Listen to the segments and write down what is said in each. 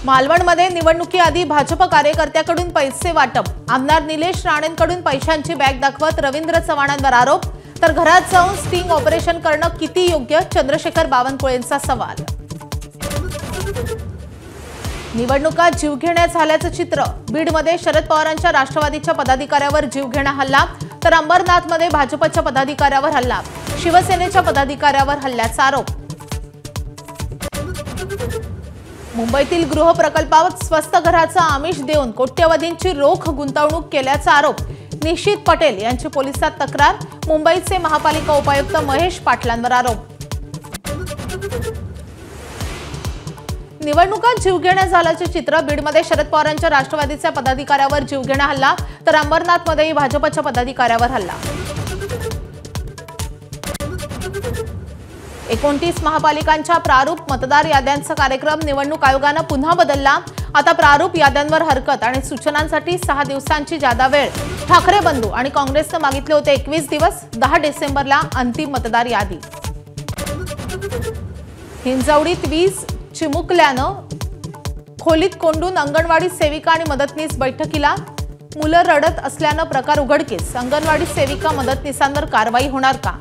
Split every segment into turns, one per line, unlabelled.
मालवणमध्ये निवडणुकीआधी भाजप कार्यकर्त्याकडून पैसे वाटप, आमदार निलेश राणेंकडून पैशांची बॅग दाखवत रवींद्र चव्हाणांवर आरोप, तर घरात जाऊन स्टिंग ऑपरेशन करणं किती योग्य, चंद्रशेखर बावनकुळेंचा सवाल। निवडणुकात जीवघेण्या झाल्याचं चित्र, बीडमध्ये शरद पवारांच्या राष्ट्रवादीच्या पदाधिकाऱ्यावर जीवघेणा हल्ला, तर अंबरनाथमध्ये भाजपच्या पदाधिकाऱ्यावर हल्ला, शिवसेनेच्या पदाधिकाऱ्यावर हल्ल्याचा आरोप। मुंबईतील गृह प्रकल्पात स्वस्त घराचा आमिष देऊन कोट्यवधींची रोख गुंतवणूक केल्याचा आरोप, निशित पटेल यांची पोलिसात तक्रार, मुंबईचे महापालिका उपायुक्त महेश पाटलांवर आरोप। निवडणुकात जीवघेण्या झाल्याचे चित्र, बीडमध्ये शरद पवारांच्या राष्ट्रवादीच्या पदाधिकाऱ्यावर जीवघेणा हल्ला, तर अंबरनाथमध्येही भाजपच्या पदाधिकाऱ्यावर हल्ला। 29 महापालिकांच्या प्रारूप मतदार याद्यांचा कार्यक्रम निवडणूक आयोगाने पुन्हा बदलला। आता प्रारूप याद्यांवर हरकत आणि सूचनांसाठी 6 दिवसांची जादा वेळ। ठाकरे बंधू आणि काँग्रेसने मागितले होते 21 दिवस, 10 डिसेंबरला अंतिम मतदार यादी। हिंजवडीत वीज चिमुकल्यानं खोलीत कोंडून अंगणवाडी सेविका आणि मदतनीस बैठकीला, मुलं रडत असल्यानं प्रकार उघडकीस, अंगणवाडी सेविका मदतनीसांवर कारवाई होणार का?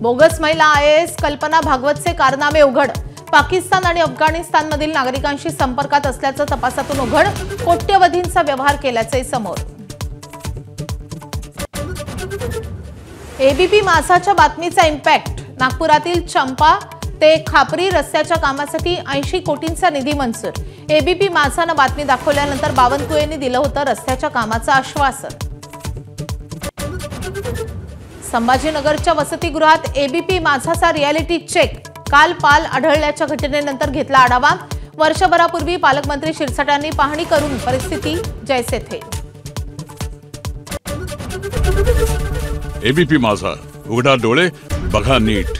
बोगस महिला IAS कल्पना भागवतचे कारनामे उघड, पाकिस्तान आणि अफगाणिस्तानमधील नागरिकांशी संपर्कात असल्याचं तपासातून उघड, कोट्यवधींचा व्यवहार केल्याचे समोर। ABP माझाच्या बातमीचा इम्पॅक्ट, नागपुरातील चंपा ते खापरी रस्त्याच्या कामासाठी 80 कोटींचा निधी मंजूर। ABP माझानं बातमी दाखवल्यानंतर बावनकुळेंनी दिलं होतं रस्त्याच्या कामाचं आश्वासन। संभाजीनगरच्या वसतिगृहात ABP माझाचा रियालिटी चेक, काल पाल आढळल्याच्या घटनेनंतर घेतला आढावा, वर्षभरापूर्वी पालकमंत्री शिरसाटांनी पाहणी करून परिस्थिती जैसे थे।
ABP माझा, उघडा डोळे बघा नीट।